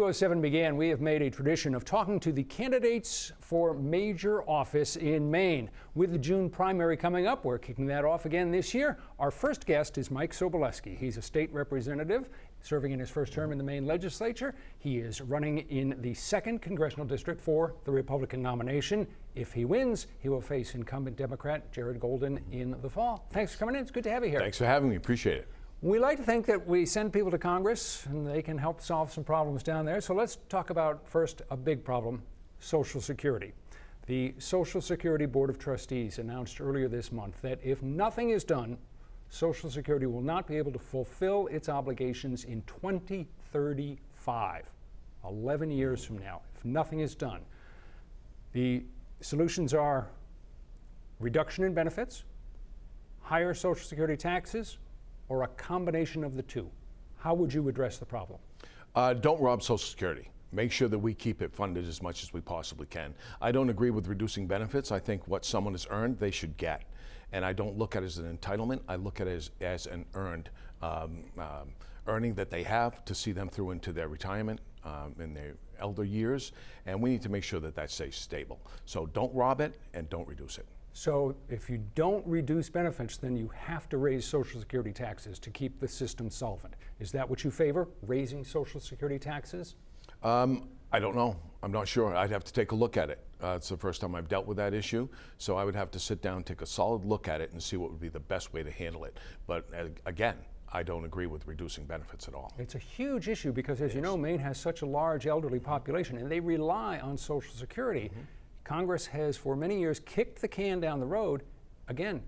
2007 began, we have made a tradition of talking to the candidates for major office in Maine. With the June primary coming up, we're kicking that off again this year. Our first guest is Mike Soboleski. He's a state representative serving in his first term in the Maine legislature. He is running in the 2nd congressional district for the Republican nomination. If he wins, he will face incumbent Democrat Jared Golden in the fall. Thanks for coming in. It's good to have you here. Thanks for having me. Appreciate it. We like to think that we send people to Congress and they can help solve some problems down there. So let's talk about first a big problem, Social Security. The Social Security Board of Trustees announced earlier this month that if nothing is done, Social Security will not be able to fulfill its obligations in 2035, 11 years from now, if nothing is done. The solutions are reduction in benefits, higher Social Security taxes, or a combination of the two. How would you address the problem? Don't rob Social Security. Make sure that we keep it funded as much as we possibly can. I don't agree with reducing benefits. I think what someone has earned, they should get. And I don't look at it as an entitlement. I look at it as an earned earning that they have to see them through into their retirement in their elder years. And we need to make sure that that stays stable. So don't rob it and don't reduce it. So if you don't reduce benefits, then you have to raise Social Security taxes to keep the system solvent. Is that what you favor, raising Social Security taxes? I don't know. I'm not sure. I'd have to take a look at it. It's the first time I've dealt with that issue, so I would have to sit down, take a solid look at it, and see what would be the best way to handle it. But again, I don't agree with reducing benefits at all. It's a huge issue because, as you know, Maine has such a large elderly population, and they rely on Social Security. Congress has for many years kicked the can down the road. Again,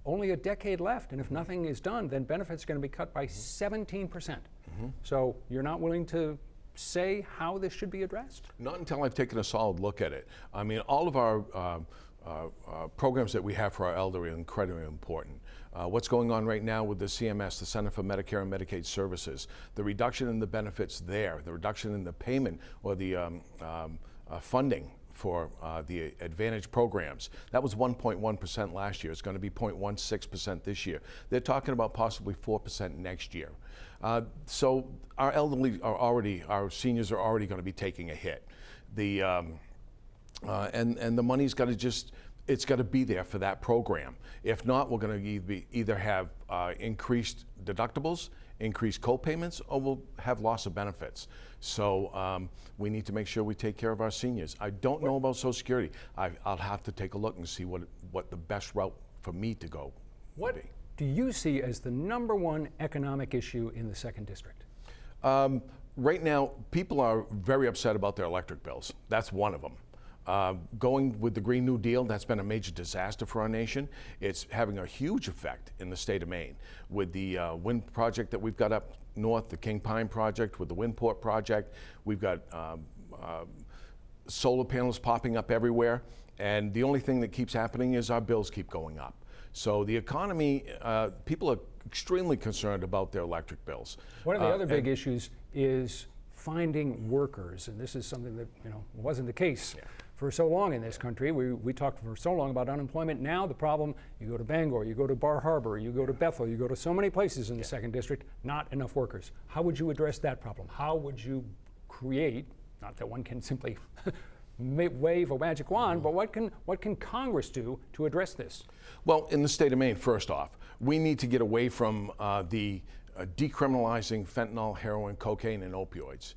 only a decade left, and if nothing is done, then benefits are going to be cut by 17%. So you're not willing to say how this should be addressed? Not until I've taken a solid look at it. I mean, all of our programs that we have for our elderly are incredibly important. What's going on right now with the CMS, the Center for Medicare and Medicaid Services, the reduction in the benefits there, the reduction in the payment or the funding for the Advantage programs. That was 1.1% last year. It's going to be 0.16% this year. They're talking about possibly 4% next year. So our elderly are already, our seniors are already going to be taking a hit. The and the money's got to just, it's got to be there for that program. If not, we're going to either have increased deductibles, increased co-payments, or we'll have loss of benefits. So we need to make sure we take care of our seniors. I don't know about Social Security. I'll have to take a look and see what the best route for me to go would be. What do you see as the #1 economic issue in the 2nd district? Right now, people are very upset about their electric bills. That's one of them. Going with the Green New Deal, that's been a major disaster for our nation. It's having a huge effect in the state of Maine with the wind project that we've got up north, the King Pine project, with the Windport project. We've got solar panels popping up everywhere, and the only thing that keeps happening is our bills keep going up. So the economy, people are extremely concerned about their electric bills. One of the other big issues is finding workers, and this is something that wasn't the case for so long in this country. We talked for so long about unemployment. Now the problem, you go to Bangor, you go to Bar Harbor, you go to Bethel, you go to so many places in the 2nd district, not enough workers. How would you address that problem? How would you create, not that one can simply wave a magic wand, but what can Congress do to address this? Well, in the state of Maine, first off, we need to get away from the decriminalizing fentanyl, heroin, cocaine, and opioids.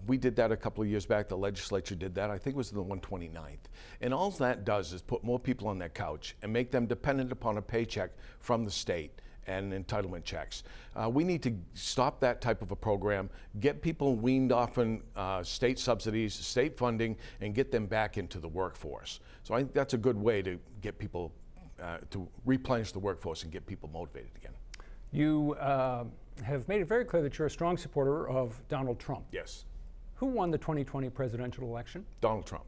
We did that a couple of years back. The legislature did that. I think it was the 129th. And all that does is put more people on their couch and make them dependent upon a paycheck from the state and entitlement checks. We need to stop that type of a program, get people weaned off on state subsidies, state funding, and get them back into the workforce. So I think that's a good way to get people to replenish the workforce and get people motivated again. You have made it very clear that you're a strong supporter of Donald Trump. Yes. Who won the 2020 presidential election? Donald Trump.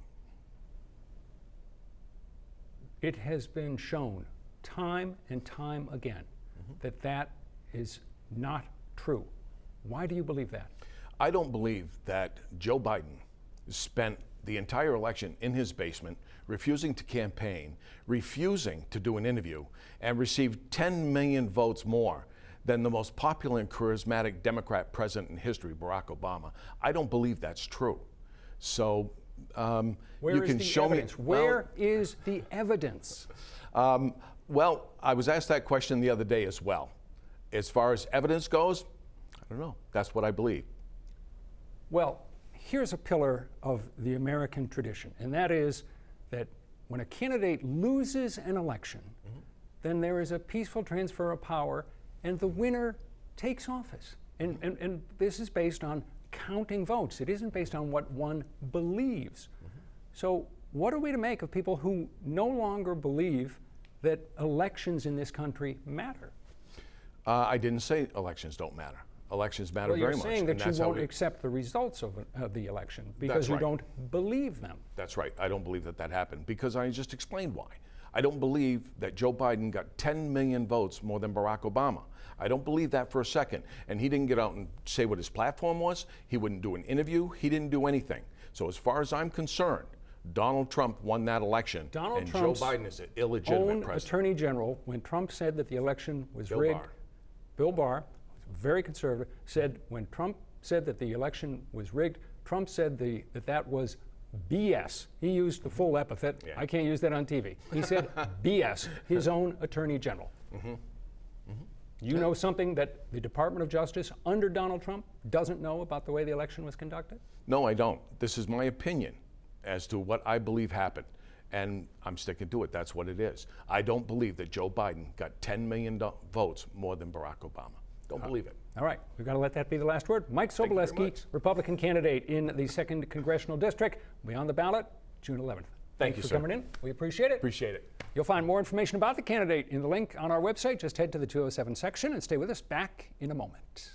It has been shown time and time again that that is not true. Why do you believe that? I don't believe that Joe Biden spent the entire election in his basement, refusing to campaign, refusing to do an interview, and received 10 million votes more than the most popular and charismatic Democrat president in history, Barack Obama. I don't believe that's true. So Where you is can the show evidence? me. Where is the evidence? Well, I was asked that question the other day as well. As far as evidence goes, I don't know. That's what I believe. Well, here's a pillar of the American tradition, and that is that when a candidate loses an election, then there is a peaceful transfer of power and the winner takes office. And this is based on counting votes. It isn't based on what one believes. So what are we to make of people who no longer believe that elections in this country matter? I didn't say elections don't matter. Elections matter Well, very you're much. saying and that that's you how won't accept the results of the election because That's you right. don't believe them. That's right. I don't believe that that happened because I just explained why. I don't believe that Joe Biden got 10 million votes more than Barack Obama. I don't believe that for a second. And he didn't get out and say what his platform was. He wouldn't do an interview. He didn't do anything. So as far as I'm concerned, Donald Trump won that election, and Trump's Joe Biden is an illegitimate own president. Attorney General, when Trump said that the election was Bill rigged, Barr. Bill Barr, very conservative, said when Trump said that the election was rigged, Trump said that was BS. He used the full epithet. Yeah. I can't use that on TV. He said BS, his own Attorney General. You know something that the Department of Justice under Donald Trump doesn't know about the way the election was conducted? No, I don't. This is my opinion as to what I believe happened, and I'm sticking to it. That's what it is. I don't believe that Joe Biden got 10 million votes more than Barack Obama. Don't believe it. All right, we've got to let that be the last word. Mike you very Soboleski, much. Republican candidate in the 2nd Congressional District, will be on the ballot June 11th. Thank you, for sir. coming in. We appreciate it. Appreciate it. You'll find more information about the candidate in the link on our website. Just head to the 207 section and stay with us. Back in a moment.